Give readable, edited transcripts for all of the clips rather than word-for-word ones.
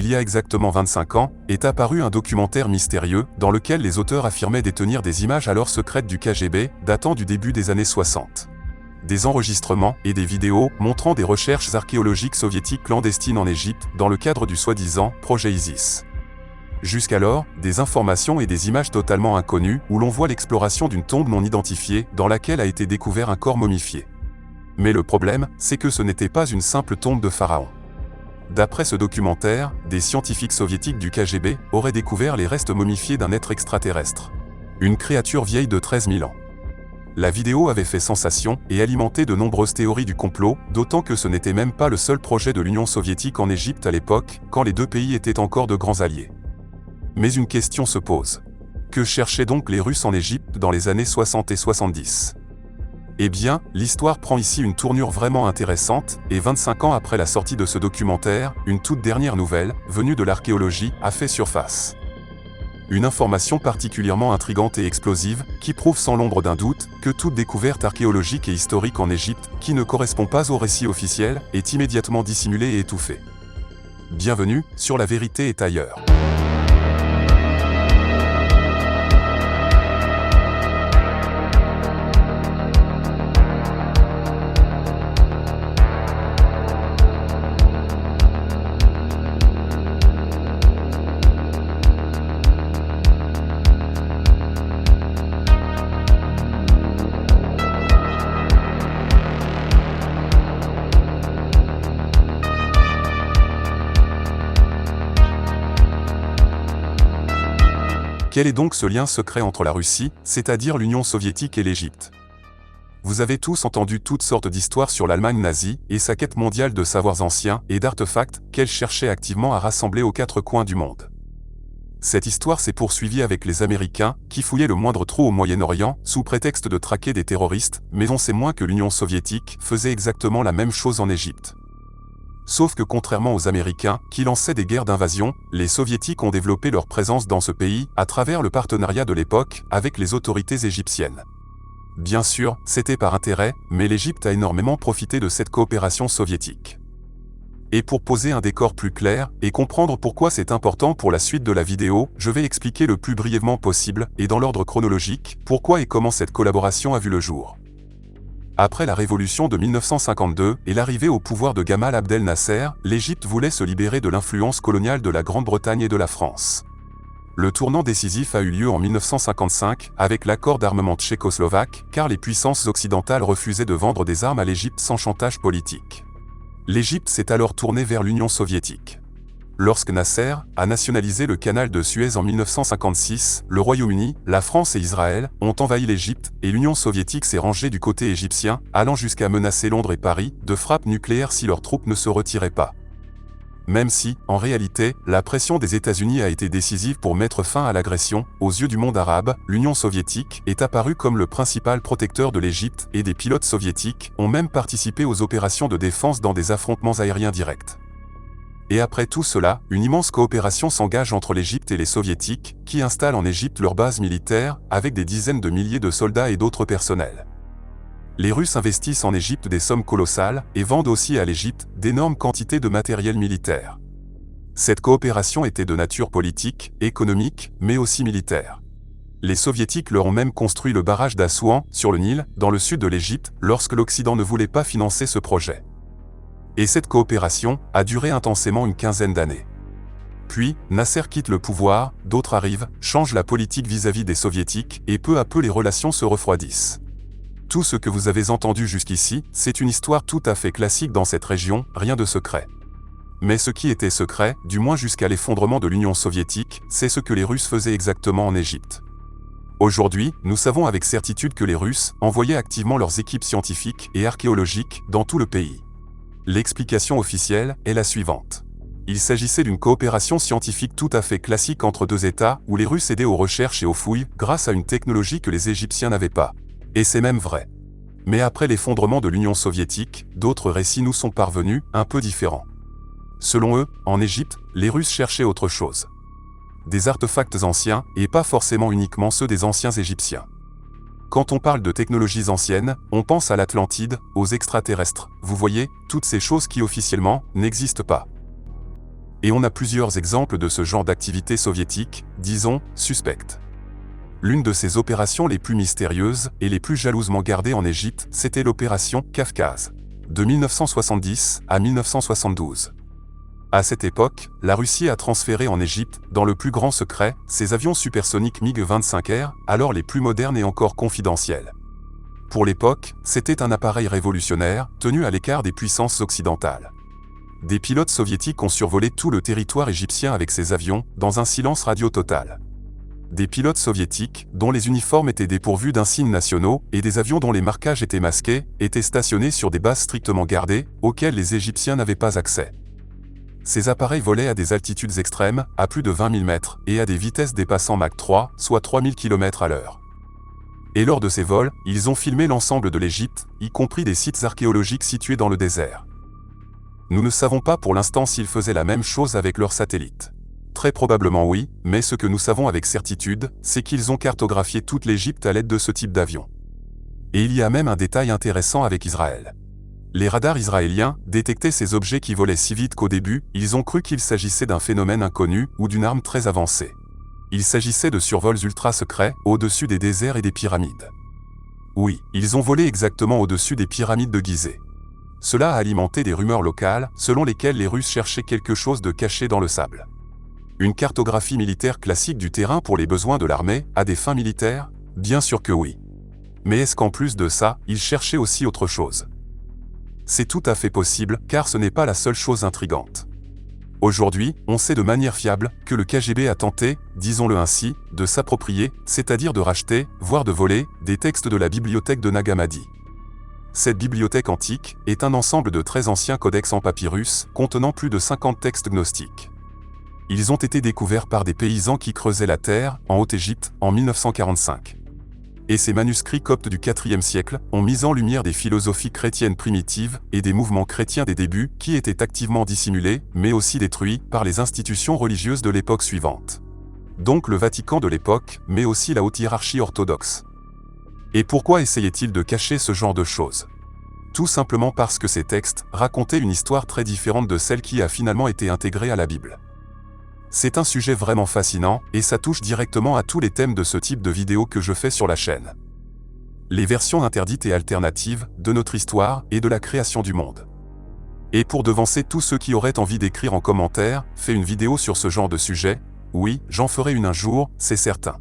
il y a exactement 25 ans, est apparu un documentaire mystérieux dans lequel les auteurs affirmaient détenir des images alors secrètes du KGB datant du début des années 60. Des enregistrements et des vidéos montrant des recherches archéologiques soviétiques clandestines en Égypte dans le cadre du soi-disant projet Isis. Jusqu'alors, des informations et des images totalement inconnues où l'on voit l'exploration d'une tombe non identifiée dans laquelle a été découvert un corps momifié. Mais le problème, c'est que ce n'était pas une simple tombe de pharaon. D'après ce documentaire, des scientifiques soviétiques du KGB auraient découvert les restes momifiés d'un être extraterrestre. Une créature vieille de 13 000 ans. La vidéo avait fait sensation et alimenté de nombreuses théories du complot, d'autant que ce n'était même pas le seul projet de l'Union soviétique en Égypte à l'époque, quand les deux pays étaient encore de grands alliés. Mais une question se pose. Que cherchaient donc les Russes en Égypte dans les années 60 et 70 ? Eh bien, l'histoire prend ici une tournure vraiment intéressante, et 25 ans après la sortie de ce documentaire, une toute dernière nouvelle, venue de l'archéologie, a fait surface. Une information particulièrement intrigante et explosive, qui prouve sans l'ombre d'un doute que toute découverte archéologique et historique en Égypte, qui ne correspond pas au récit officiel, est immédiatement dissimulée et étouffée. Bienvenue sur La Vérité est ailleurs. Quel est donc ce lien secret entre la Russie, c'est-à-dire l'Union soviétique et l'Égypte ? Vous avez tous entendu toutes sortes d'histoires sur l'Allemagne nazie et sa quête mondiale de savoirs anciens et d'artefacts qu'elle cherchait activement à rassembler aux quatre coins du monde. Cette histoire s'est poursuivie avec les Américains, qui fouillaient le moindre trou au Moyen-Orient, sous prétexte de traquer des terroristes, mais on sait moins que l'Union soviétique faisait exactement la même chose en Égypte. Sauf que contrairement aux Américains, qui lançaient des guerres d'invasion, les Soviétiques ont développé leur présence dans ce pays, à travers le partenariat de l'époque, avec les autorités égyptiennes. Bien sûr, c'était par intérêt, mais l'Égypte a énormément profité de cette coopération soviétique. Et pour poser un décor plus clair, et comprendre pourquoi c'est important pour la suite de la vidéo, je vais expliquer le plus brièvement possible, et dans l'ordre chronologique, pourquoi et comment cette collaboration a vu le jour. Après la révolution de 1952 et l'arrivée au pouvoir de Gamal Abdel Nasser, l'Égypte voulait se libérer de l'influence coloniale de la Grande-Bretagne et de la France. Le tournant décisif a eu lieu en 1955 avec l'accord d'armement tchécoslovaque, car les puissances occidentales refusaient de vendre des armes à l'Égypte sans chantage politique. L'Égypte s'est alors tournée vers l'Union soviétique. Lorsque Nasser a nationalisé le canal de Suez en 1956, le Royaume-Uni, la France et Israël ont envahi l'Égypte et l'Union soviétique s'est rangée du côté égyptien, allant jusqu'à menacer Londres et Paris de frappes nucléaires si leurs troupes ne se retiraient pas. Même si, en réalité, la pression des États-Unis a été décisive pour mettre fin à l'agression, aux yeux du monde arabe, l'Union soviétique est apparue comme le principal protecteur de l'Égypte et des pilotes soviétiques ont même participé aux opérations de défense dans des affrontements aériens directs. Et après tout cela, une immense coopération s'engage entre l'Égypte et les Soviétiques, qui installent en Égypte leur base militaire, avec des dizaines de milliers de soldats et d'autres personnels. Les Russes investissent en Égypte des sommes colossales, et vendent aussi à l'Égypte d'énormes quantités de matériel militaire. Cette coopération était de nature politique, économique, mais aussi militaire. Les Soviétiques leur ont même construit le barrage d'Assouan, sur le Nil, dans le sud de l'Égypte, lorsque l'Occident ne voulait pas financer ce projet. Et cette coopération a duré intensément une quinzaine d'années. Puis, Nasser quitte le pouvoir, d'autres arrivent, changent la politique vis-à-vis des Soviétiques, et peu à peu les relations se refroidissent. Tout ce que vous avez entendu jusqu'ici, c'est une histoire tout à fait classique dans cette région, rien de secret. Mais ce qui était secret, du moins jusqu'à l'effondrement de l'Union soviétique, c'est ce que les Russes faisaient exactement en Égypte. Aujourd'hui, nous savons avec certitude que les Russes envoyaient activement leurs équipes scientifiques et archéologiques dans tout le pays. L'explication officielle est la suivante. Il s'agissait d'une coopération scientifique tout à fait classique entre deux États, où les Russes aidaient aux recherches et aux fouilles, grâce à une technologie que les Égyptiens n'avaient pas. Et c'est même vrai. Mais après l'effondrement de l'Union soviétique, d'autres récits nous sont parvenus, un peu différents. Selon eux, en Égypte, les Russes cherchaient autre chose. Des artefacts anciens, et pas forcément uniquement ceux des anciens Égyptiens. Quand on parle de technologies anciennes, on pense à l'Atlantide, aux extraterrestres, vous voyez, toutes ces choses qui officiellement n'existent pas. Et on a plusieurs exemples de ce genre d'activité soviétique, disons, suspecte. L'une de ces opérations les plus mystérieuses et les plus jalousement gardées en Égypte, c'était l'opération Kafkaz, de 1970 à 1972. À cette époque, la Russie a transféré en Égypte, dans le plus grand secret, ses avions supersoniques MiG-25R, alors les plus modernes et encore confidentiels. Pour l'époque, c'était un appareil révolutionnaire, tenu à l'écart des puissances occidentales. Des pilotes soviétiques ont survolé tout le territoire égyptien avec ces avions, dans un silence radio total. Des pilotes soviétiques, dont les uniformes étaient dépourvus d'insignes nationaux, et des avions dont les marquages étaient masqués, étaient stationnés sur des bases strictement gardées, auxquelles les Égyptiens n'avaient pas accès. Ces appareils volaient à des altitudes extrêmes, à plus de 20 000 mètres, et à des vitesses dépassant Mach 3, soit 3000 km/h. Et lors de ces vols, ils ont filmé l'ensemble de l'Égypte, y compris des sites archéologiques situés dans le désert. Nous ne savons pas pour l'instant s'ils faisaient la même chose avec leurs satellites. Très probablement oui, mais ce que nous savons avec certitude, c'est qu'ils ont cartographié toute l'Égypte à l'aide de ce type d'avion. Et il y a même un détail intéressant avec Israël. Les radars israéliens détectaient ces objets qui volaient si vite qu'au début, ils ont cru qu'il s'agissait d'un phénomène inconnu ou d'une arme très avancée. Il s'agissait de survols ultra secrets, au-dessus des déserts et des pyramides. Oui, ils ont volé exactement au-dessus des pyramides de Gizeh. Cela a alimenté des rumeurs locales, selon lesquelles les Russes cherchaient quelque chose de caché dans le sable. Une cartographie militaire classique du terrain pour les besoins de l'armée, à des fins militaires? Bien sûr que oui. Mais est-ce qu'en plus de ça, ils cherchaient aussi autre chose? C'est tout à fait possible, car ce n'est pas la seule chose intrigante. Aujourd'hui, on sait de manière fiable que le KGB a tenté, disons-le ainsi, de s'approprier, c'est-à-dire de racheter, voire de voler, des textes de la bibliothèque de Nag Hammadi. Cette bibliothèque antique est un ensemble de très anciens codex en papyrus, contenant plus de 50 textes gnostiques. Ils ont été découverts par des paysans qui creusaient la terre, en Haute-Égypte, en 1945. Et ces manuscrits coptes du IVe siècle ont mis en lumière des philosophies chrétiennes primitives et des mouvements chrétiens des débuts qui étaient activement dissimulés, mais aussi détruits, par les institutions religieuses de l'époque suivante. Donc le Vatican de l'époque, mais aussi la haute hiérarchie orthodoxe. Et pourquoi essayait-il de cacher ce genre de choses? Tout simplement parce que ces textes racontaient une histoire très différente de celle qui a finalement été intégrée à la Bible. C'est un sujet vraiment fascinant, et ça touche directement à tous les thèmes de ce type de vidéo que je fais sur la chaîne. Les versions interdites et alternatives de notre histoire et de la création du monde. Et pour devancer tous ceux qui auraient envie d'écrire en commentaire, fais une vidéo sur ce genre de sujet, oui, j'en ferai une un jour, c'est certain.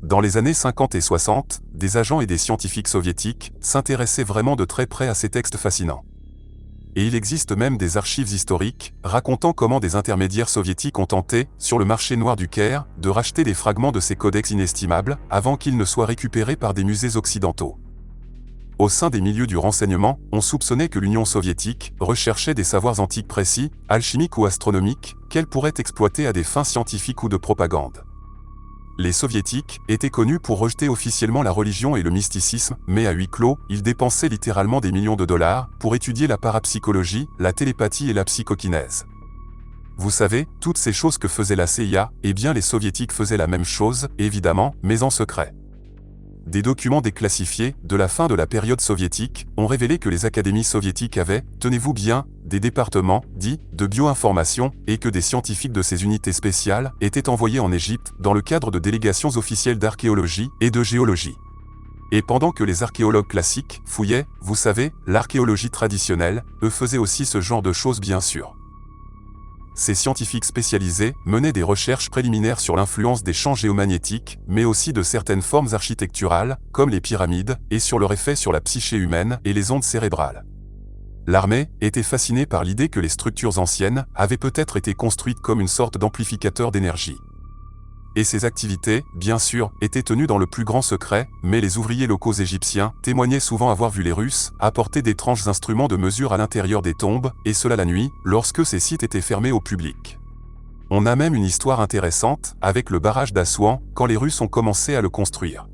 Dans les années 50 et 60, des agents et des scientifiques soviétiques s'intéressaient vraiment de très près à ces textes fascinants. Et il existe même des archives historiques racontant comment des intermédiaires soviétiques ont tenté, sur le marché noir du Caire, de racheter des fragments de ces codex inestimables avant qu'ils ne soient récupérés par des musées occidentaux. Au sein des milieux du renseignement, on soupçonnait que l'Union soviétique recherchait des savoirs antiques précis, alchimiques ou astronomiques, qu'elle pourrait exploiter à des fins scientifiques ou de propagande. Les soviétiques étaient connus pour rejeter officiellement la religion et le mysticisme, mais à huis clos, ils dépensaient littéralement des millions de dollars pour étudier la parapsychologie, la télépathie et la psychokinèse. Vous savez, toutes ces choses que faisait la CIA, eh bien les soviétiques faisaient la même chose, évidemment, mais en secret. Des documents déclassifiés, de la fin de la période soviétique, ont révélé que les académies soviétiques avaient, tenez-vous bien, des départements, dits, de bioinformation, et que des scientifiques de ces unités spéciales étaient envoyés en Égypte dans le cadre de délégations officielles d'archéologie et de géologie. Et pendant que les archéologues classiques fouillaient, vous savez, l'archéologie traditionnelle, eux faisaient aussi ce genre de choses bien sûr. Ces scientifiques spécialisés menaient des recherches préliminaires sur l'influence des champs géomagnétiques, mais aussi de certaines formes architecturales, comme les pyramides, et sur leur effet sur la psyché humaine et les ondes cérébrales. L'armée était fascinée par l'idée que les structures anciennes avaient peut-être été construites comme une sorte d'amplificateur d'énergie. Et ces activités, bien sûr, étaient tenues dans le plus grand secret, mais les ouvriers locaux égyptiens témoignaient souvent avoir vu les Russes apporter d'étranges instruments de mesure à l'intérieur des tombes, et cela la nuit, lorsque ces sites étaient fermés au public. On a même une histoire intéressante avec le barrage d'Assouan, quand les Russes ont commencé à le construire.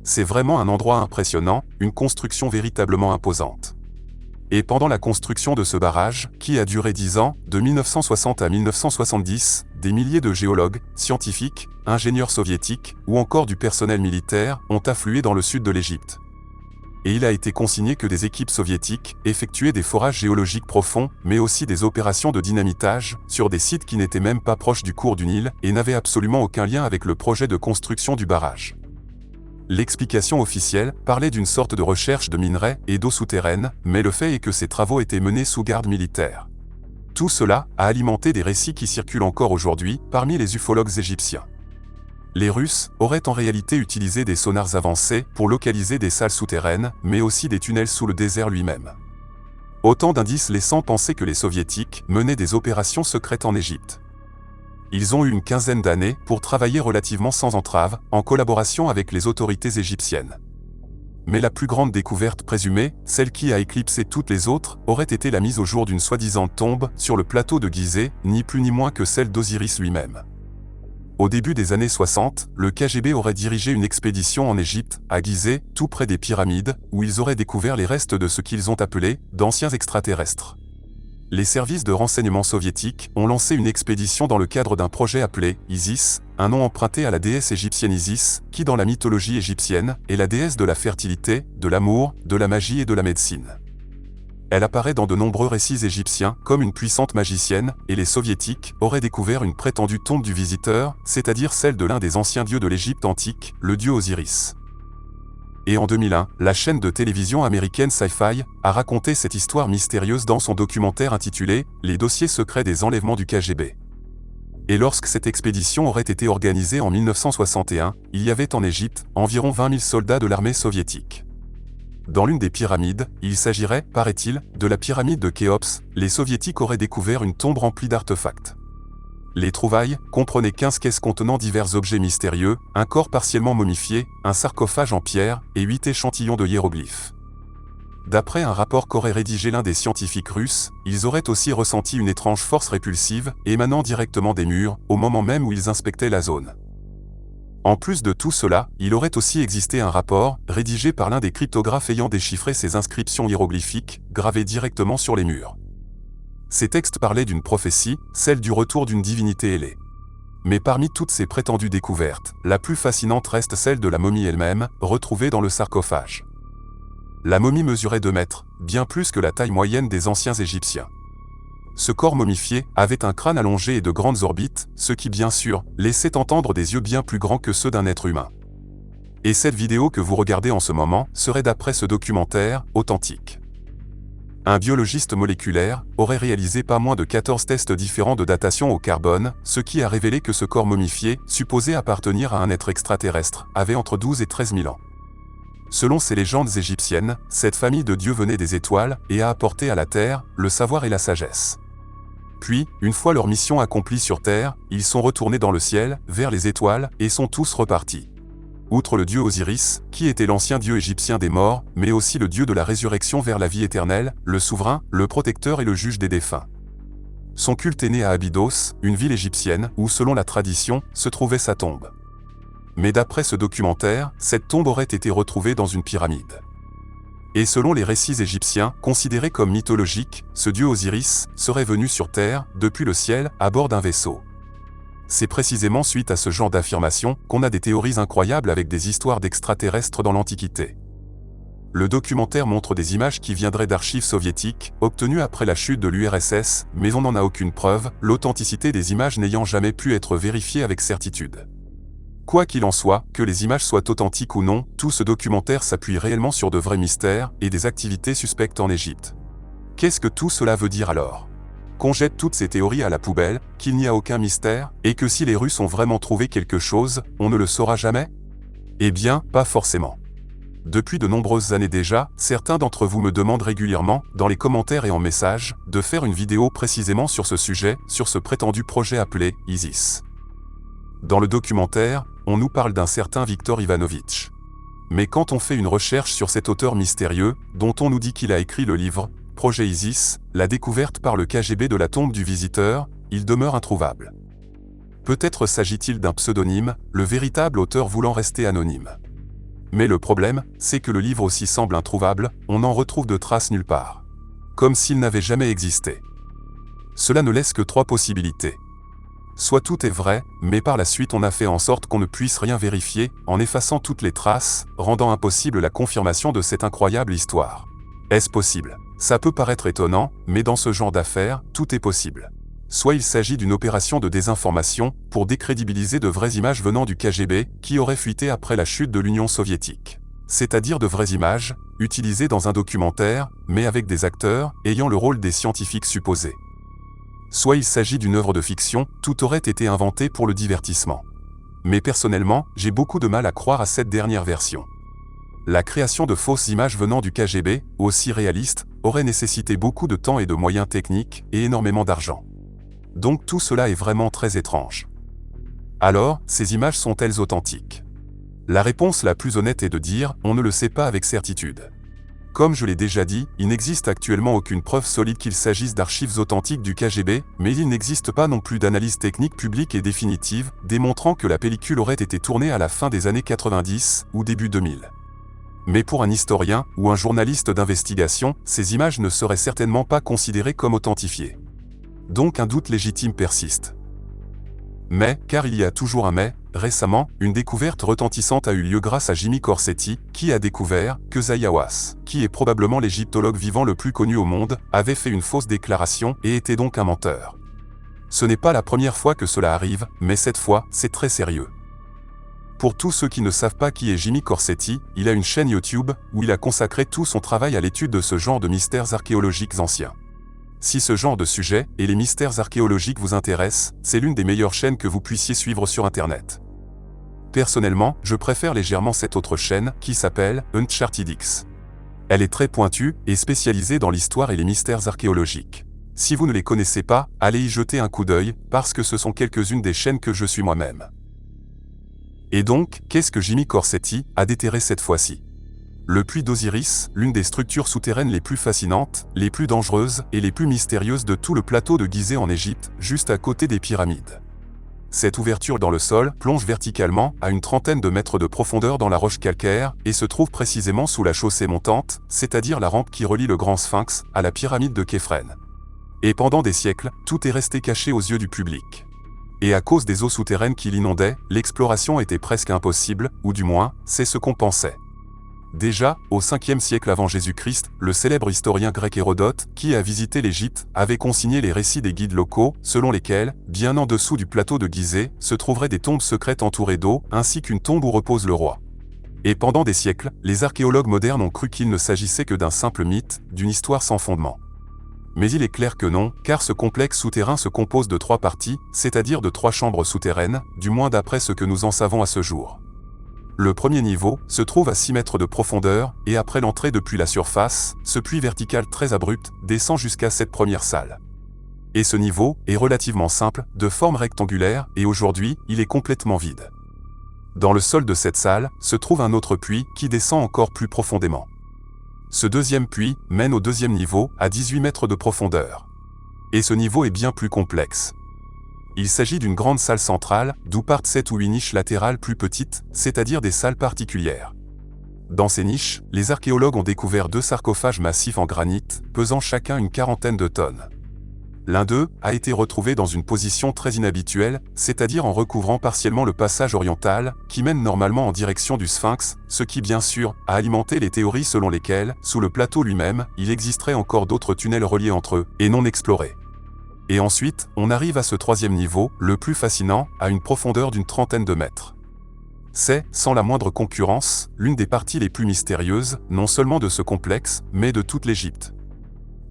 C'est vraiment un endroit impressionnant, une construction véritablement imposante. Et pendant la construction de ce barrage, qui a duré 10 ans, de 1960 à 1970, des milliers de géologues, scientifiques, ingénieurs soviétiques, ou encore du personnel militaire, ont afflué dans le sud de l'Égypte. et il a été consigné que des équipes soviétiques effectuaient des forages géologiques profonds, mais aussi des opérations de dynamitage, sur des sites qui n'étaient même pas proches du cours du Nil et n'avaient absolument aucun lien avec le projet de construction du barrage. L'explication officielle parlait d'une sorte de recherche de minerais et d'eau souterraine, mais le fait est que ces travaux étaient menés sous garde militaire. Tout cela a alimenté des récits qui circulent encore aujourd'hui parmi les ufologues égyptiens. Les Russes auraient en réalité utilisé des sonars avancés pour localiser des salles souterraines, mais aussi des tunnels sous le désert lui-même. Autant d'indices laissant penser que les Soviétiques menaient des opérations secrètes en Égypte. Ils ont eu une quinzaine d'années pour travailler relativement sans entrave, en collaboration avec les autorités égyptiennes. Mais la plus grande découverte présumée, celle qui a éclipsé toutes les autres, aurait été la mise au jour d'une soi-disant tombe sur le plateau de Gizeh, ni plus ni moins que celle d'Osiris lui-même. Au début des années 60, le KGB aurait dirigé une expédition en Égypte, à Gizeh, tout près des pyramides, où ils auraient découvert les restes de ce qu'ils ont appelé d'anciens extraterrestres. Les services de renseignement soviétiques ont lancé une expédition dans le cadre d'un projet appelé Isis, un nom emprunté à la déesse égyptienne Isis, qui dans la mythologie égyptienne est la déesse de la fertilité, de l'amour, de la magie et de la médecine. Elle apparaît dans de nombreux récits égyptiens comme une puissante magicienne, et les soviétiques auraient découvert une prétendue tombe du visiteur, c'est-à-dire celle de l'un des anciens dieux de l'Égypte antique, le dieu Osiris. Et en 2001, la chaîne de télévision américaine Sci-Fi a raconté cette histoire mystérieuse dans son documentaire intitulé « Les dossiers secrets des enlèvements du KGB ». Et lorsque cette expédition aurait été organisée en 1961, il y avait en Égypte environ 20 000 soldats de l'armée soviétique. Dans l'une des pyramides, il s'agirait, paraît-il, de la pyramide de Khéops, les soviétiques auraient découvert une tombe remplie d'artefacts. Les trouvailles comprenaient 15 caisses contenant divers objets mystérieux, un corps partiellement momifié, un sarcophage en pierre et 8 échantillons de hiéroglyphes. D'après un rapport qu'aurait rédigé l'un des scientifiques russes, ils auraient aussi ressenti une étrange force répulsive émanant directement des murs, au moment même où ils inspectaient la zone. En plus de tout cela, il aurait aussi existé un rapport, rédigé par l'un des cryptographes ayant déchiffré ces inscriptions hiéroglyphiques, gravées directement sur les murs. Ces textes parlaient d'une prophétie, celle du retour d'une divinité ailée. Mais parmi toutes ces prétendues découvertes, la plus fascinante reste celle de la momie elle-même, retrouvée dans le sarcophage. La momie mesurait 2 mètres, bien plus que la taille moyenne des anciens Égyptiens. Ce corps momifié avait un crâne allongé et de grandes orbites, ce qui bien sûr laissait entendre des yeux bien plus grands que ceux d'un être humain. Et cette vidéo que vous regardez en ce moment serait d'après ce documentaire, authentique. Un biologiste moléculaire aurait réalisé pas moins de 14 tests différents de datation au carbone, ce qui a révélé que ce corps momifié, supposé appartenir à un être extraterrestre, avait entre 12 et 13 000 ans. Selon ces légendes égyptiennes, cette famille de dieux venait des étoiles et a apporté à la Terre le savoir et la sagesse. Puis, une fois leur mission accomplie sur Terre, ils sont retournés dans le ciel, vers les étoiles, et sont tous repartis. Outre le dieu Osiris, qui était l'ancien dieu égyptien des morts, mais aussi le dieu de la résurrection vers la vie éternelle, le souverain, le protecteur et le juge des défunts. Son culte est né à Abydos, une ville égyptienne, où selon la tradition, se trouvait sa tombe. Mais d'après ce documentaire, cette tombe aurait été retrouvée dans une pyramide. Et selon les récits égyptiens, considérés comme mythologiques, ce dieu Osiris serait venu sur Terre, depuis le ciel, à bord d'un vaisseau. C'est précisément suite à ce genre d'affirmation qu'on a des théories incroyables avec des histoires d'extraterrestres dans l'Antiquité. Le documentaire montre des images qui viendraient d'archives soviétiques, obtenues après la chute de l'URSS, mais on n'en a aucune preuve, l'authenticité des images n'ayant jamais pu être vérifiée avec certitude. Quoi qu'il en soit, que les images soient authentiques ou non, tout ce documentaire s'appuie réellement sur de vrais mystères et des activités suspectes en Égypte. Qu'est-ce que tout cela veut dire alors ? Qu'on jette toutes ces théories à la poubelle, qu'il n'y a aucun mystère, et que si les Russes ont vraiment trouvé quelque chose, on ne le saura jamais ? Eh bien, pas forcément. Depuis de nombreuses années déjà, certains d'entre vous me demandent régulièrement, dans les commentaires et en message, de faire une vidéo précisément sur ce sujet, sur ce prétendu projet appelé Isis. Dans le documentaire, on nous parle d'un certain Viktor Ivanovitch. Mais quand on fait une recherche sur cet auteur mystérieux, dont on nous dit qu'il a écrit le livre « Projet Isis », la découverte par le KGB de la tombe du visiteur, il demeure introuvable. Peut-être s'agit-il d'un pseudonyme, le véritable auteur voulant rester anonyme. Mais le problème, c'est que le livre aussi semble introuvable, on n'en retrouve de traces nulle part. Comme s'il n'avait jamais existé. Cela ne laisse que 3 possibilités. Soit tout est vrai, mais par la suite on a fait en sorte qu'on ne puisse rien vérifier, en effaçant toutes les traces, rendant impossible la confirmation de cette incroyable histoire. Est-ce possible? Ça peut paraître étonnant, mais dans ce genre d'affaires, tout est possible. Soit il s'agit d'une opération de désinformation, pour décrédibiliser de vraies images venant du KGB, qui auraient fuité après la chute de l'Union soviétique. C'est-à-dire de vraies images, utilisées dans un documentaire, mais avec des acteurs, ayant le rôle des scientifiques supposés. Soit il s'agit d'une œuvre de fiction, tout aurait été inventé pour le divertissement. Mais personnellement, j'ai beaucoup de mal à croire à cette dernière version. La création de fausses images venant du KGB, aussi réalistes, aurait nécessité beaucoup de temps et de moyens techniques, et énormément d'argent. Donc tout cela est vraiment très étrange. Alors, ces images sont-elles authentiques? La réponse la plus honnête est de dire, on ne le sait pas avec certitude. Comme je l'ai déjà dit, il n'existe actuellement aucune preuve solide qu'il s'agisse d'archives authentiques du KGB, mais il n'existe pas non plus d'analyse technique publique et définitive, démontrant que la pellicule aurait été tournée à la fin des années 90 ou début 2000. Mais pour un historien ou un journaliste d'investigation, ces images ne seraient certainement pas considérées comme authentifiées. Donc un doute légitime persiste. Mais, car il y a toujours un mais, récemment, une découverte retentissante a eu lieu grâce à Jimmy Corsetti, qui a découvert que Zayawas, qui est probablement l'égyptologue vivant le plus connu au monde, avait fait une fausse déclaration et était donc un menteur. Ce n'est pas la première fois que cela arrive, mais cette fois, c'est très sérieux. Pour tous ceux qui ne savent pas qui est Jimmy Corsetti, il a une chaîne YouTube où il a consacré tout son travail à l'étude de ce genre de mystères archéologiques anciens. Si ce genre de sujet et les mystères archéologiques vous intéressent, c'est l'une des meilleures chaînes que vous puissiez suivre sur Internet. Personnellement, je préfère légèrement cette autre chaîne qui s'appelle Uncharted X. Elle est très pointue et spécialisée dans l'histoire et les mystères archéologiques. Si vous ne les connaissez pas, allez y jeter un coup d'œil, parce que ce sont quelques-unes des chaînes que je suis moi-même. Et donc, qu'est-ce que Jimmy Corsetti a déterré cette fois-ci? Le puits d'Osiris, l'une des structures souterraines les plus fascinantes, les plus dangereuses et les plus mystérieuses de tout le plateau de Gizeh en Égypte, juste à côté des pyramides. Cette ouverture dans le sol plonge verticalement à une trentaine de mètres de profondeur dans la roche calcaire et se trouve précisément sous la chaussée montante, c'est-à-dire la rampe qui relie le grand sphinx à la pyramide de Képhren. Et pendant des siècles, tout est resté caché aux yeux du public. Et à cause des eaux souterraines qui l'inondaient, l'exploration était presque impossible, ou du moins, c'est ce qu'on pensait. Déjà, au 5e siècle avant Jésus-Christ, le célèbre historien grec Hérodote, qui a visité l'Égypte, avait consigné les récits des guides locaux, selon lesquels, bien en dessous du plateau de Gizeh, se trouveraient des tombes secrètes entourées d'eau, ainsi qu'une tombe où repose le roi. Et pendant des siècles, les archéologues modernes ont cru qu'il ne s'agissait que d'un simple mythe, d'une histoire sans fondement. Mais il est clair que non, car ce complexe souterrain se compose de 3 parties, c'est-à-dire de 3 chambres souterraines, du moins d'après ce que nous en savons à ce jour. Le premier niveau se trouve à 6 mètres de profondeur, et après l'entrée depuis la surface, ce puits vertical très abrupt descend jusqu'à cette première salle. Et ce niveau est relativement simple, de forme rectangulaire, et aujourd'hui, il est complètement vide. Dans le sol de cette salle, se trouve un autre puits qui descend encore plus profondément. Ce deuxième puits mène au deuxième niveau, à 18 mètres de profondeur. Et ce niveau est bien plus complexe. Il s'agit d'une grande salle centrale, d'où partent 7 ou 8 niches latérales plus petites, c'est-à-dire des salles particulières. Dans ces niches, les archéologues ont découvert 2 sarcophages massifs en granit, pesant chacun une quarantaine de tonnes. L'un d'eux a été retrouvé dans une position très inhabituelle, c'est-à-dire en recouvrant partiellement le passage oriental, qui mène normalement en direction du Sphinx, ce qui bien sûr a alimenté les théories selon lesquelles, sous le plateau lui-même, il existerait encore d'autres tunnels reliés entre eux, et non explorés. Et ensuite, on arrive à ce 3e niveau, le plus fascinant, à une profondeur d'une trentaine de mètres. C'est, sans la moindre concurrence, l'une des parties les plus mystérieuses, non seulement de ce complexe, mais de toute l'Égypte.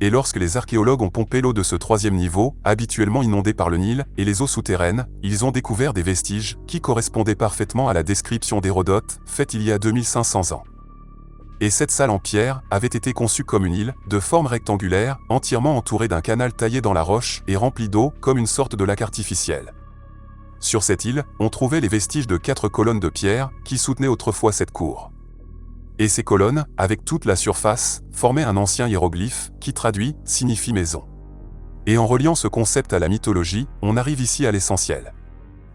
Et lorsque les archéologues ont pompé l'eau de ce 3e niveau, habituellement inondé par le Nil, et les eaux souterraines, ils ont découvert des vestiges qui correspondaient parfaitement à la description d'Hérodote, faite il y a 2500 ans. Et cette salle en pierre avait été conçue comme une île, de forme rectangulaire, entièrement entourée d'un canal taillé dans la roche et rempli d'eau comme une sorte de lac artificiel. Sur cette île, on trouvait les vestiges de 4 colonnes de pierre qui soutenaient autrefois cette cour. Et ces colonnes, avec toute la surface, formaient un ancien hiéroglyphe qui traduit « signifie maison ». Et en reliant ce concept à la mythologie, on arrive ici à l'essentiel.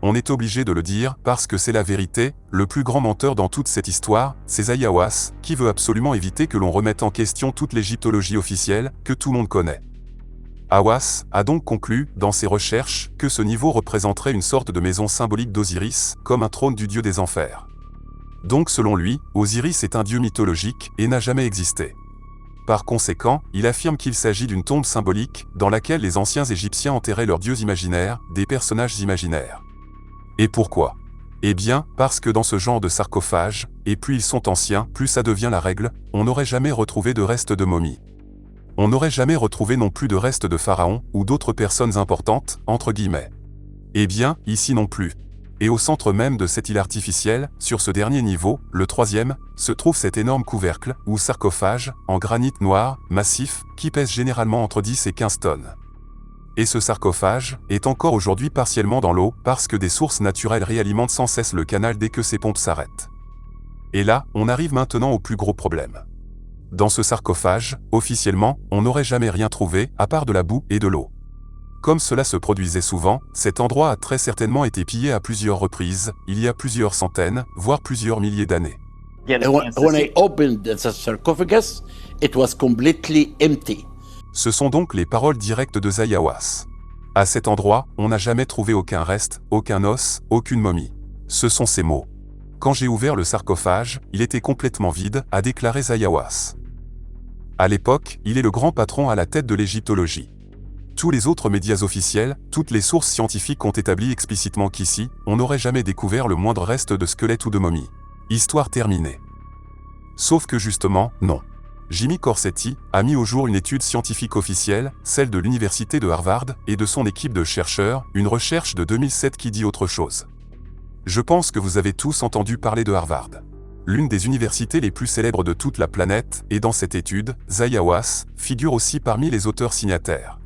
On est obligé de le dire parce que c'est la vérité, le plus grand menteur dans toute cette histoire, c'est Zayawas, qui veut absolument éviter que l'on remette en question toute l'égyptologie officielle, que tout le monde connaît. Hawass a donc conclu, dans ses recherches, que ce niveau représenterait une sorte de maison symbolique d'Osiris, comme un trône du dieu des enfers. Donc selon lui, Osiris est un dieu mythologique et n'a jamais existé. Par conséquent, il affirme qu'il s'agit d'une tombe symbolique, dans laquelle les anciens Égyptiens enterraient leurs dieux imaginaires, des personnages imaginaires. Et pourquoi ? Eh bien, parce que dans ce genre de sarcophage, et plus ils sont anciens, plus ça devient la règle, on n'aurait jamais retrouvé de restes de momies. On n'aurait jamais retrouvé non plus de restes de pharaons, ou d'autres personnes importantes, entre guillemets. Eh bien, ici non plus. Et au centre même de cette île artificielle, sur ce dernier niveau, le troisième, se trouve cet énorme couvercle, ou sarcophage, en granit noir, massif, qui pèse généralement entre 10 et 15 tonnes. Et ce sarcophage est encore aujourd'hui partiellement dans l'eau, parce que des sources naturelles réalimentent sans cesse le canal dès que ces pompes s'arrêtent. Et là, on arrive maintenant au plus gros problème. Dans ce sarcophage, officiellement, on n'aurait jamais rien trouvé, à part de la boue et de l'eau. Comme cela se produisait souvent, cet endroit a très certainement été pillé à plusieurs reprises, il y a plusieurs centaines, voire plusieurs milliers d'années. When I opened the sarcophagus, it was completely empty. Ce sont donc les paroles directes de Zahi Hawass. À cet endroit, on n'a jamais trouvé aucun reste, aucun os, aucune momie. Ce sont ces mots. Quand j'ai ouvert le sarcophage, il était complètement vide, a déclaré Zahi Hawass. À l'époque, il est le grand patron à la tête de l'égyptologie. Tous les autres médias officiels, toutes les sources scientifiques ont établi explicitement qu'ici, on n'aurait jamais découvert le moindre reste de squelette ou de momie. Histoire terminée. Sauf que justement, non. Jimmy Corsetti a mis au jour une étude scientifique officielle, celle de l'université de Harvard et de son équipe de chercheurs, une recherche de 2007 qui dit autre chose. Je pense que vous avez tous entendu parler de Harvard. L'une des universités les plus célèbres de toute la planète, et dans cette étude, Zahi Hawass figure aussi parmi les auteurs signataires.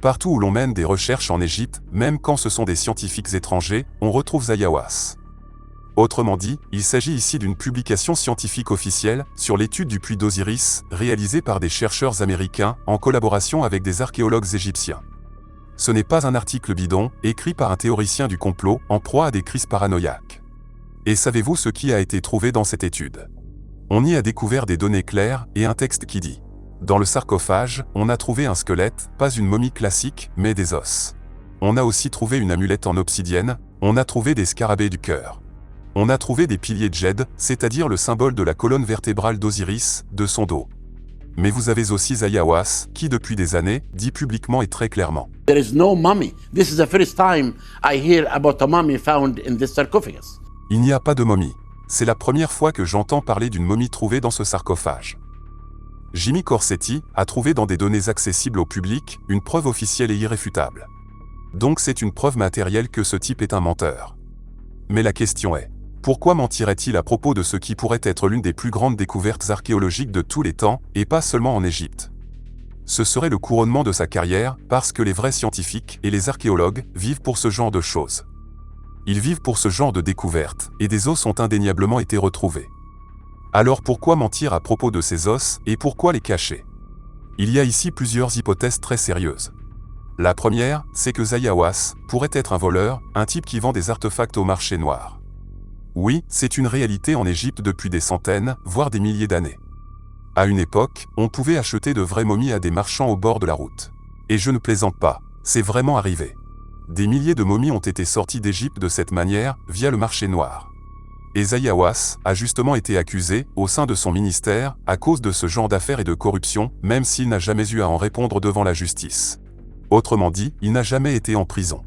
Partout où l'on mène des recherches en Égypte, même quand ce sont des scientifiques étrangers, on retrouve Zahi Hawass. Autrement dit, il s'agit ici d'une publication scientifique officielle sur l'étude du puits d'Osiris, réalisée par des chercheurs américains en collaboration avec des archéologues égyptiens. Ce n'est pas un article bidon, écrit par un théoricien du complot en proie à des crises paranoïaques. Et savez-vous ce qui a été trouvé dans cette étude? On y a découvert des données claires et un texte qui dit: dans le sarcophage, on a trouvé un squelette, pas une momie classique, mais des os. On a aussi trouvé une amulette en obsidienne, on a trouvé des scarabées du cœur. On a trouvé des piliers de jade, c'est-à-dire le symbole de la colonne vertébrale d'Osiris, de son dos. Mais vous avez aussi Zahi Hawass, qui depuis des années, dit publiquement et très clairement: There is no mummy. This is the first time I hear about a mummy found in this sarcophagus. Il n'y a pas de momie. C'est la première fois que j'entends parler d'une momie trouvée dans ce sarcophage. Jimmy Corsetti a trouvé dans des données accessibles au public une preuve officielle et irréfutable. Donc c'est une preuve matérielle que ce type est un menteur. Mais la question est: pourquoi mentirait-il à propos de ce qui pourrait être l'une des plus grandes découvertes archéologiques de tous les temps, et pas seulement en Égypte? Ce serait le couronnement de sa carrière, parce que les vrais scientifiques et les archéologues vivent pour ce genre de choses. Ils vivent pour ce genre de découvertes, et des os ont indéniablement été retrouvés. Alors pourquoi mentir à propos de ces os, et pourquoi les cacher? Il y a ici plusieurs hypothèses très sérieuses. La première, c'est que Zahi Hawass pourrait être un voleur, un type qui vend des artefacts au marché noir. Oui, c'est une réalité en Égypte depuis des centaines, voire des milliers d'années. À une époque, on pouvait acheter de vraies momies à des marchands au bord de la route. Et je ne plaisante pas, c'est vraiment arrivé. Des milliers de momies ont été sorties d'Égypte de cette manière, via le marché noir. Et Zahi Hawass a justement été accusé, au sein de son ministère, à cause de ce genre d'affaires et de corruption, même s'il n'a jamais eu à en répondre devant la justice. Autrement dit, il n'a jamais été en prison.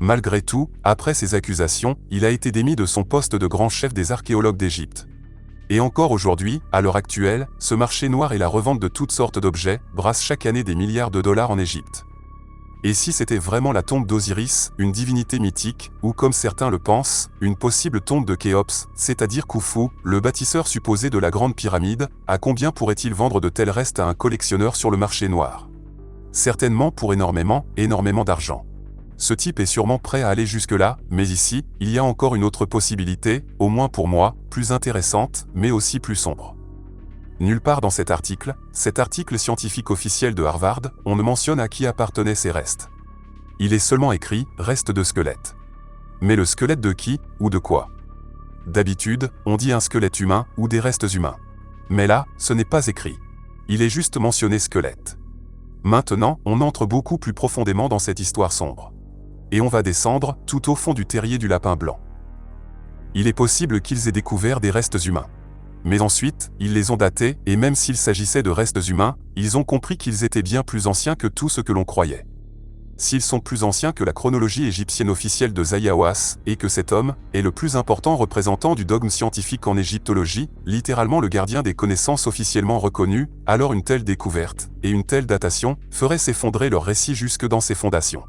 Malgré tout, après ces accusations, il a été démis de son poste de grand chef des archéologues d'Égypte. Et encore aujourd'hui, à l'heure actuelle, ce marché noir et la revente de toutes sortes d'objets brassent chaque année des milliards de dollars en Égypte. Et si c'était vraiment la tombe d'Osiris, une divinité mythique, ou comme certains le pensent, une possible tombe de Khéops, c'est-à-dire Khufu, le bâtisseur supposé de la Grande Pyramide, à combien pourrait-il vendre de tels restes à un collectionneur sur le marché noir? Certainement pour énormément d'argent. Ce type est sûrement prêt à aller jusque-là, mais ici, il y a encore une autre possibilité, au moins pour moi, plus intéressante, mais aussi plus sombre. Nulle part dans cet article scientifique officiel de Harvard, on ne mentionne à qui appartenaient ces restes. Il est seulement écrit « reste de squelette ». Mais le squelette de qui, ou de quoi? D'habitude, on dit un squelette humain ou des restes humains. Mais là, ce n'est pas écrit. Il est juste mentionné squelette. Maintenant, on entre beaucoup plus profondément dans cette histoire sombre. Et on va descendre tout au fond du terrier du lapin blanc. Il est possible qu'ils aient découvert des restes humains. Mais ensuite, ils les ont datés, et même s'il s'agissait de restes humains, ils ont compris qu'ils étaient bien plus anciens que tout ce que l'on croyait. S'ils sont plus anciens que la chronologie égyptienne officielle de Zayawas, et que cet homme est le plus important représentant du dogme scientifique en égyptologie, littéralement le gardien des connaissances officiellement reconnues, alors une telle découverte, et une telle datation, ferait s'effondrer leur récit jusque dans ses fondations.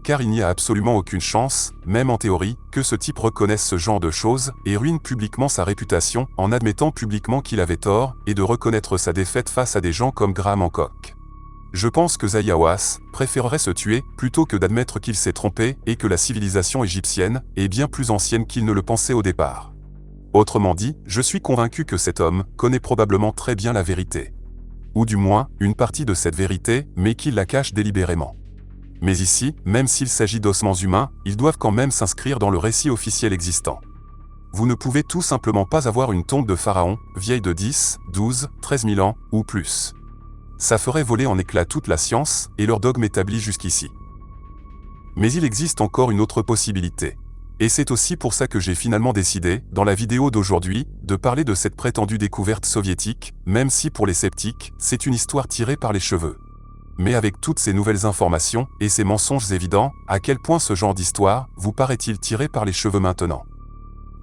Car il n'y a absolument aucune chance, même en théorie, que ce type reconnaisse ce genre de choses, et ruine publiquement sa réputation, en admettant publiquement qu'il avait tort, et de reconnaître sa défaite face à des gens comme Graham Hancock. Je pense que Zayawas préférerait se tuer plutôt que d'admettre qu'il s'est trompé et que la civilisation égyptienne est bien plus ancienne qu'il ne le pensait au départ. Autrement dit, je suis convaincu que cet homme connaît probablement très bien la vérité. Ou du moins, une partie de cette vérité, mais qu'il la cache délibérément. Mais ici, même s'il s'agit d'ossements humains, ils doivent quand même s'inscrire dans le récit officiel existant. Vous ne pouvez tout simplement pas avoir une tombe de pharaon, vieille de 10, 12, 13 000 ans, ou plus. Ça ferait voler en éclats toute la science et leur dogme établi jusqu'ici. Mais il existe encore une autre possibilité. Et c'est aussi pour ça que j'ai finalement décidé, dans la vidéo d'aujourd'hui, de parler de cette prétendue découverte soviétique, même si pour les sceptiques, c'est une histoire tirée par les cheveux. Mais avec toutes ces nouvelles informations, et ces mensonges évidents, à quel point ce genre d'histoire vous paraît-il tiré par les cheveux maintenant?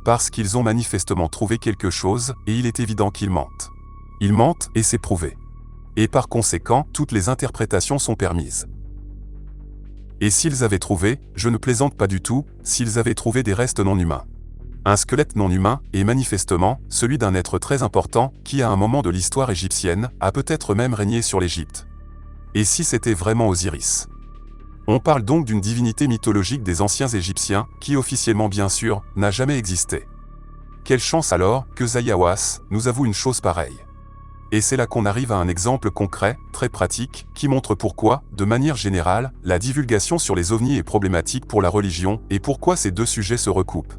Parce qu'ils ont manifestement trouvé quelque chose, et il est évident qu'ils mentent. Ils mentent, et c'est prouvé. Et par conséquent, toutes les interprétations sont permises. Et s'ils avaient trouvé, je ne plaisante pas du tout, s'ils avaient trouvé des restes non humains. Un squelette non humain est manifestement celui d'un être très important qui, à un moment de l'histoire égyptienne, a peut-être même régné sur l'Égypte. Et si c'était vraiment Osiris? On parle donc d'une divinité mythologique des anciens Égyptiens, qui officiellement bien sûr, n'a jamais existé. Quelle chance alors que Zayawas nous avoue une chose pareille. Et c'est là qu'on arrive à un exemple concret, très pratique, qui montre pourquoi, de manière générale, la divulgation sur les ovnis est problématique pour la religion et pourquoi ces deux sujets se recoupent.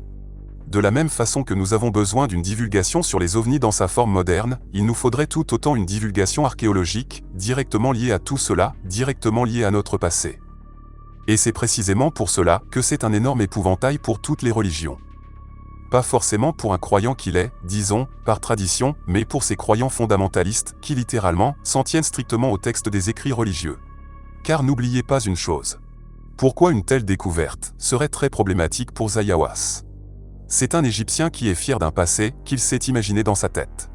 De la même façon que nous avons besoin d'une divulgation sur les ovnis dans sa forme moderne, il nous faudrait tout autant une divulgation archéologique, directement liée à tout cela, directement liée à notre passé. Et c'est précisément pour cela que c'est un énorme épouvantail pour toutes les religions. Pas forcément pour un croyant qu'il est, disons, par tradition, mais pour ces croyants fondamentalistes qui littéralement s'en tiennent strictement au texte des écrits religieux. Car n'oubliez pas une chose. Pourquoi une telle découverte serait très problématique pour Zayawas? C'est un Égyptien qui est fier d'un passé qu'il s'est imaginé dans sa tête.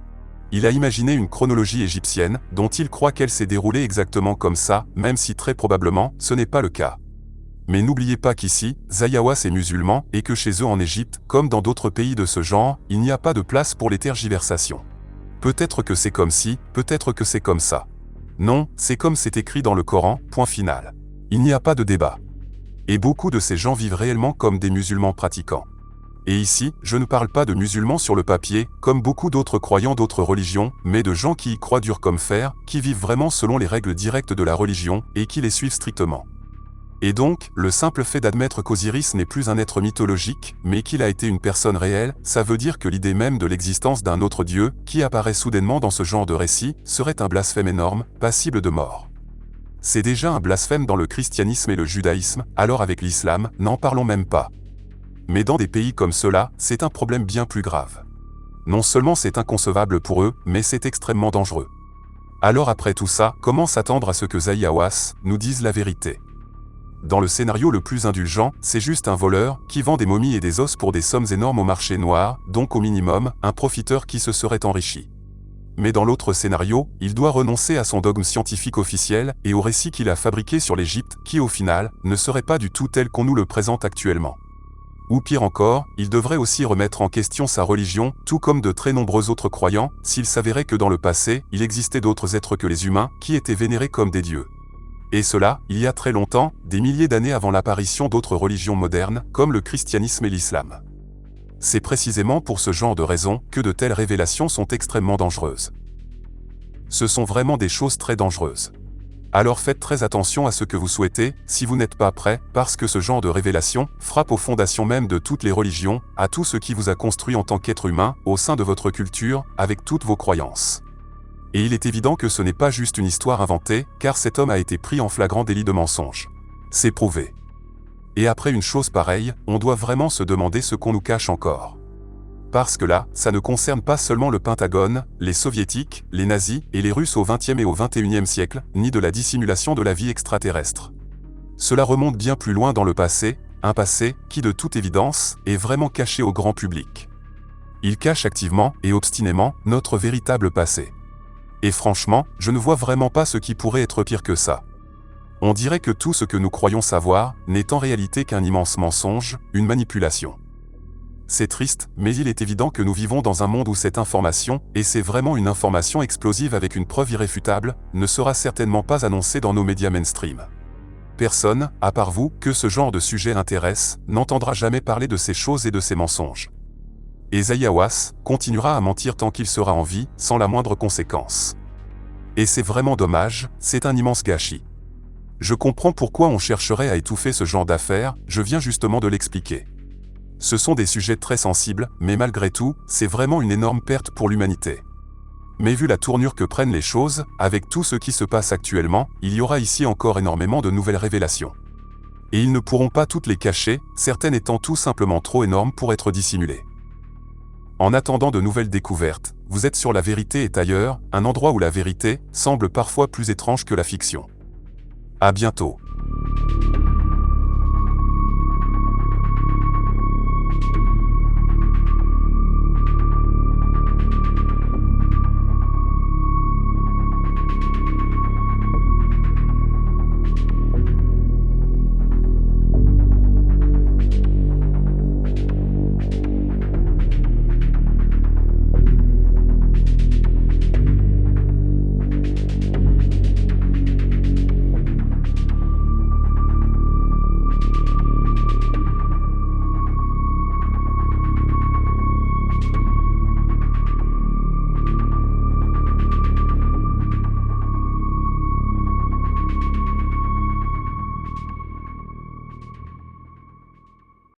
Il a imaginé une chronologie égyptienne dont il croit qu'elle s'est déroulée exactement comme ça, même si très probablement ce n'est pas le cas. Mais n'oubliez pas qu'ici, Zayawas est musulman et que chez eux en Égypte, comme dans d'autres pays de ce genre, il n'y a pas de place pour les tergiversations. Peut-être que c'est comme si, peut-être que c'est comme ça. Non, c'est comme c'est écrit dans le Coran, point final. Il n'y a pas de débat. Et beaucoup de ces gens vivent réellement comme des musulmans pratiquants. Et ici, je ne parle pas de musulmans sur le papier, comme beaucoup d'autres croyants d'autres religions, mais de gens qui y croient dur comme fer, qui vivent vraiment selon les règles directes de la religion, et qui les suivent strictement. Et donc, le simple fait d'admettre qu'Osiris n'est plus un être mythologique, mais qu'il a été une personne réelle, ça veut dire que l'idée même de l'existence d'un autre Dieu, qui apparaît soudainement dans ce genre de récit, serait un blasphème énorme, passible de mort. C'est déjà un blasphème dans le christianisme et le judaïsme, alors avec l'islam, n'en parlons même pas. Mais dans des pays comme ceux-là, c'est un problème bien plus grave. Non seulement c'est inconcevable pour eux, mais c'est extrêmement dangereux. Alors après tout ça, comment s'attendre à ce que Zayawas nous dise la vérité? Dans le scénario le plus indulgent, c'est juste un voleur qui vend des momies et des os pour des sommes énormes au marché noir, donc au minimum, un profiteur qui se serait enrichi. Mais dans l'autre scénario, il doit renoncer à son dogme scientifique officiel et au récit qu'il a fabriqué sur l'Égypte, qui au final, ne serait pas du tout tel qu'on nous le présente actuellement. Ou pire encore, il devrait aussi remettre en question sa religion, tout comme de très nombreux autres croyants, s'il s'avérait que dans le passé, il existait d'autres êtres que les humains, qui étaient vénérés comme des dieux. Et cela, il y a très longtemps, des milliers d'années avant l'apparition d'autres religions modernes, comme le christianisme et l'islam. C'est précisément pour ce genre de raisons que de telles révélations sont extrêmement dangereuses. Ce sont vraiment des choses très dangereuses. Alors faites très attention à ce que vous souhaitez, si vous n'êtes pas prêt, parce que ce genre de révélation frappe aux fondations même de toutes les religions, à tout ce qui vous a construit en tant qu'être humain, au sein de votre culture, avec toutes vos croyances. Et il est évident que ce n'est pas juste une histoire inventée, car cet homme a été pris en flagrant délit de mensonge. C'est prouvé. Et après une chose pareille, on doit vraiment se demander ce qu'on nous cache encore. Parce que là, ça ne concerne pas seulement le Pentagone, les Soviétiques, les nazis et les Russes au XXe et au XXIe siècle, ni de la dissimulation de la vie extraterrestre. Cela remonte bien plus loin dans le passé, un passé qui, de toute évidence, est vraiment caché au grand public. Il cache activement et obstinément notre véritable passé. Et franchement, je ne vois vraiment pas ce qui pourrait être pire que ça. On dirait que tout ce que nous croyons savoir n'est en réalité qu'un immense mensonge, une manipulation. C'est triste, mais il est évident que nous vivons dans un monde où cette information, et c'est vraiment une information explosive avec une preuve irréfutable, ne sera certainement pas annoncée dans nos médias mainstream. Personne, à part vous, que ce genre de sujet intéresse, n'entendra jamais parler de ces choses et de ces mensonges. Et Zayawas continuera à mentir tant qu'il sera en vie, sans la moindre conséquence. Et c'est vraiment dommage, c'est un immense gâchis. Je comprends pourquoi on chercherait à étouffer ce genre d'affaires, je viens justement de l'expliquer. Ce sont des sujets très sensibles, mais malgré tout, c'est vraiment une énorme perte pour l'humanité. Mais vu la tournure que prennent les choses, avec tout ce qui se passe actuellement, il y aura ici encore énormément de nouvelles révélations. Et ils ne pourront pas toutes les cacher, certaines étant tout simplement trop énormes pour être dissimulées. En attendant de nouvelles découvertes, vous êtes sur La Vérité est ailleurs, un endroit où la vérité semble parfois plus étrange que la fiction. À bientôt.